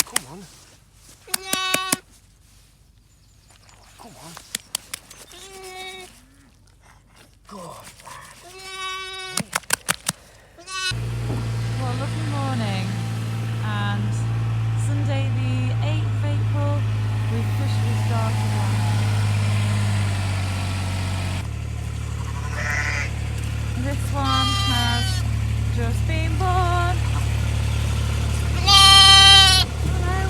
Come on. Come on. Good. Well, lovely morning, and Sunday the 8th of April, we've officially started lambing. This one has just been born. Hello.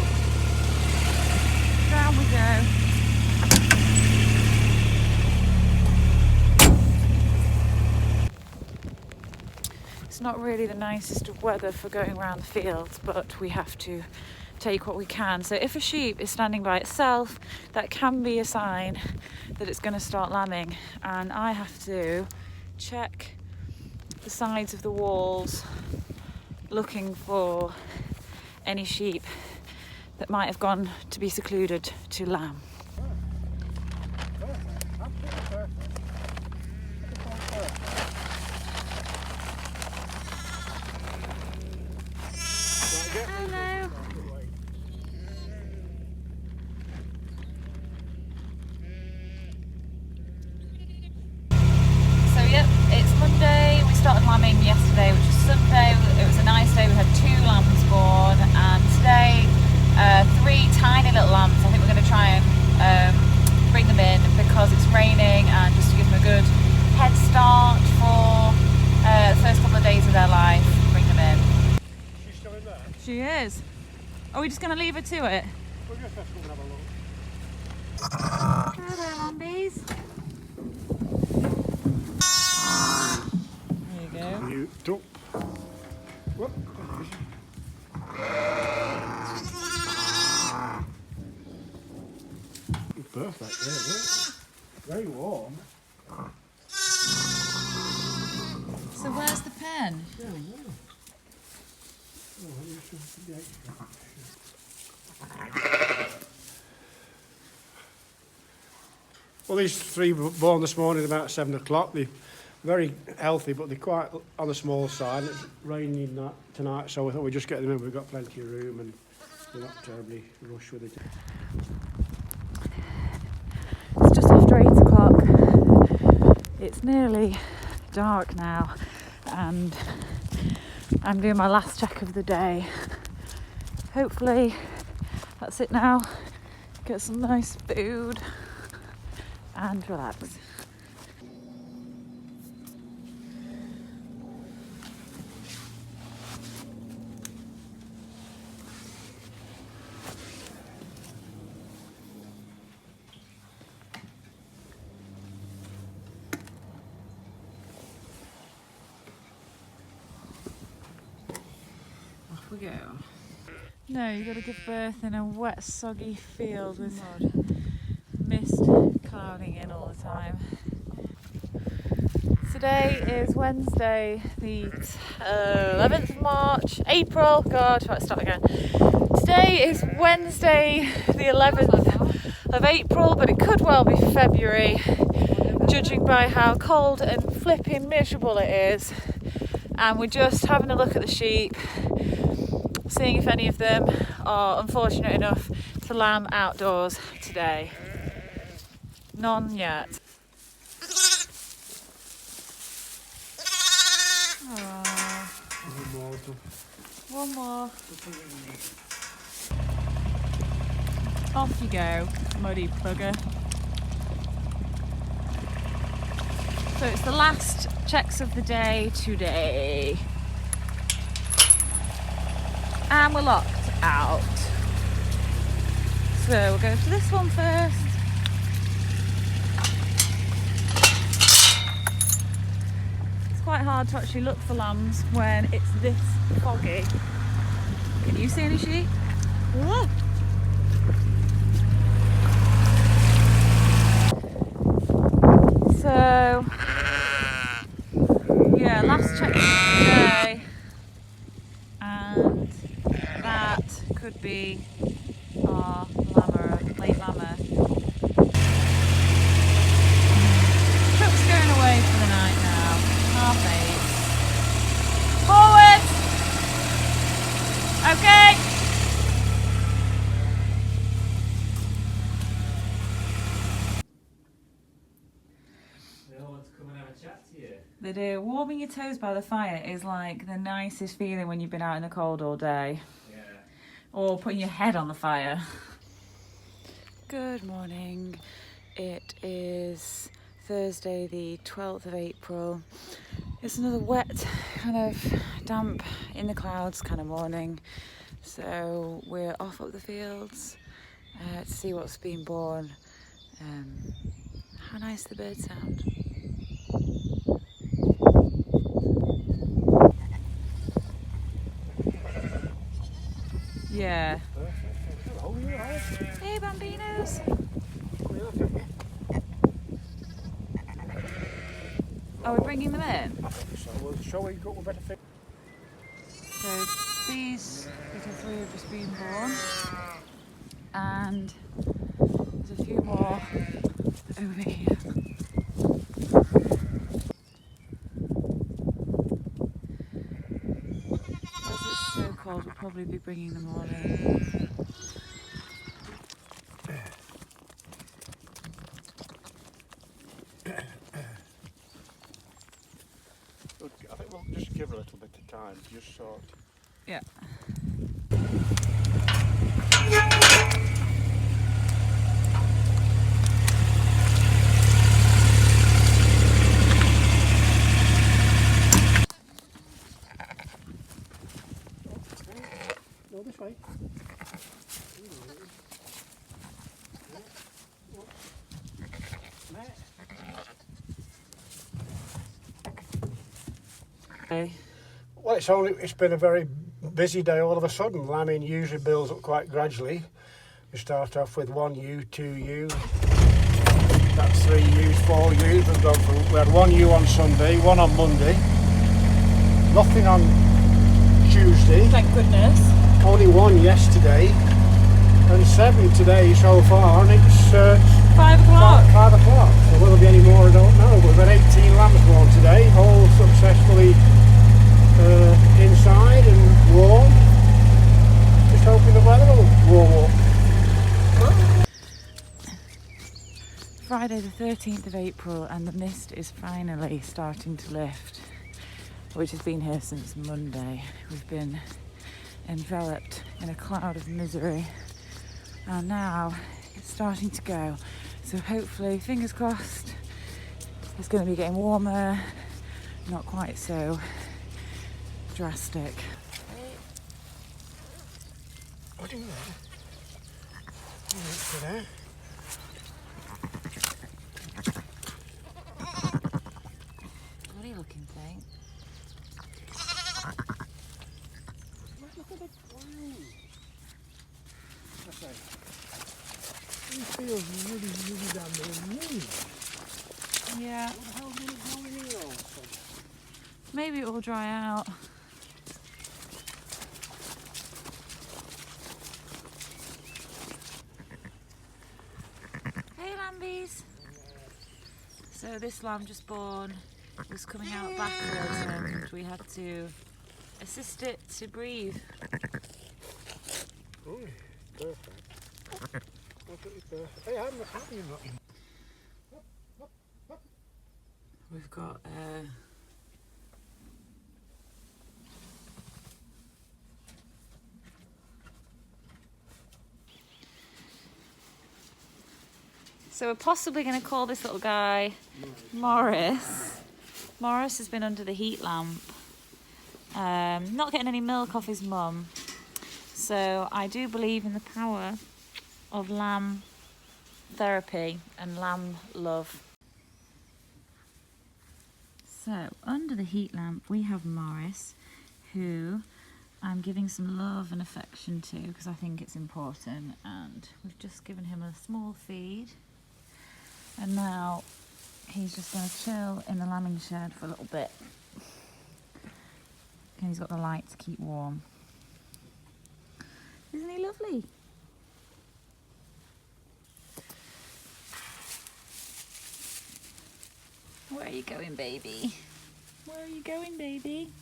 Down we go. It's not really the nicest of weather for going around the fields, but we have to take what we can. So if a sheep is standing by itself, that can be a sign that it's going to start lambing, and I have to check the sides of the walls looking for any sheep that might have gone to be secluded to lamb. Hello. So yep, it's Monday. We started lambing yesterday, which is Sunday. It was a nice day. We had 2 lambs born, and today 3 tiny little lambs. I think we're going to try and bring them in because it's raining, and just to give them a good head start for the first couple of days of their life, bring them in. She's still in there? She is. Are we just going to leave her to it? We'll just have to come and have a look. Hello, lambies. There you go. Mute up. What? Perfect, yeah. Very warm. So where's the pen? Yeah, yeah. Well, these 3 were born this morning about 7 o'clock. They're very healthy, but they're quite on the small side. It's raining tonight, so we thought we'd just get them in. We've got plenty of room and we're not terribly rushed with it. It's just after 8 o'clock. It's nearly dark now, and I'm doing my last check of the day. Hopefully that's it now. Get some nice food and relax. Off we go. No, you've got to give birth in a wet, soggy field with mist clouding in all the time. Today is Wednesday, the 11th of March, April. God, let's start again. Today is Wednesday, the 11th of April, but it could well be February, judging by how cold and flipping miserable it is. And we're just having a look at the sheep, seeing if any of them are unfortunate enough to lamb outdoors today. None yet. Aww. One more. Off you go, muddy bugger. So it's the last checks of the day today. And we're locked out. So we'll go to this one first. It's quite hard to actually look for lambs when it's this foggy. Can you see any sheep? Whoa. So yeah, last check of the day. And that could be our late lammer. Truck's going away for the night now. 8:30. Forward! Okay! They do. Warming your toes by the fire is like the nicest feeling when you've been out in the cold all day. Yeah. Or putting your head on the fire. Good morning. It is Thursday the 12th of April. It's another wet, kind of damp in the clouds kind of morning. So we're off up the fields to see what's been born. How nice the birds sound. Yeah. Hey, bambinos. Are we bringing them in? So shall we go with better fit? So these little three have just been born, and there's a few more over here. As it's so cold, we'll probably be bringing them all in. I think we'll just give her a little bit of time, just sort. Yeah. No, this way. Okay. Well, it's been a very busy day all of a sudden. Lambing usually builds up quite gradually. We start off with 1 ewe, 2 ewe, that's 3 ewes, 4 ewes. We had 1 ewe on Sunday, 1 on Monday, nothing on Tuesday. Thank goodness. Only 1 yesterday, and 7 today so far, and it's 5 o'clock. 5 o'clock. So will there be any more? I don't know. But we've had 18 lambs born today, all successfully inside and warm. Just hoping the weather will warm up. Friday the 13th of April, and the mist is finally starting to lift, which has been here since Monday. We've been enveloped in a cloud of misery, and now it's starting to go. So hopefully, fingers crossed, it's going to be getting warmer, not quite so drastic. What are you there? What are you looking for? Look at the cloud. It feels really damn warm. Yeah. What the hell's going on here all of a sudden? Maybe it will dry out. Hey lambies! So this lamb just born was coming out backwards, and we had to assist it to breathe. Oh, perfect. Absolutely perfect. Hey, I'm not happy you're not in. We've got so we're possibly going to call this little guy Morris. Morris has been under the heat lamp, not getting any milk off his mum. So I do believe in the power of lamb therapy and lamb love. So under the heat lamp we have Morris, who I'm giving some love and affection to because I think it's important, and we've just given him a small feed. And now he's just going to chill in the lambing shed for a little bit. And he's got the light to keep warm. Isn't he lovely? Where are you going, baby? Where are you going, baby?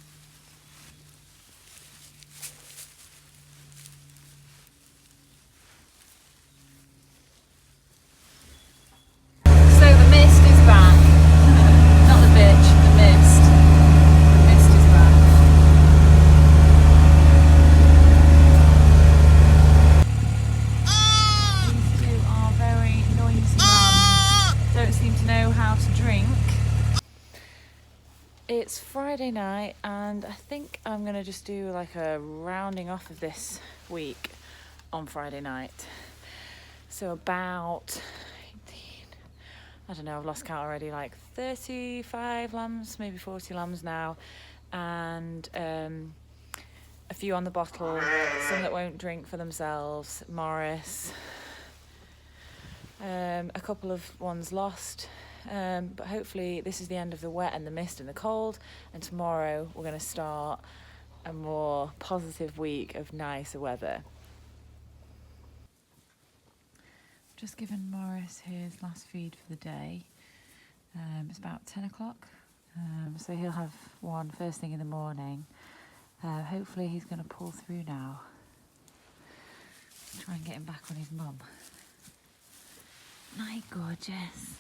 So the mist is back. Not the bitch, the mist. Friday night, and I think I'm gonna just do like a rounding off of this week on Friday night. So about, I don't know, I've lost count already, like 35 lambs, maybe 40 lambs now, and a few on the bottle, some that won't drink for themselves, Morris, a couple of ones lost, but hopefully this is the end of the wet and the mist and the cold, and tomorrow we're going to start a more positive week of nicer weather. Just given Morris his last feed for the day. It's about 10 o'clock, so he'll have one first thing in the morning. Hopefully he's going to pull through now. Try and get him back on his mum. Night, gorgeous.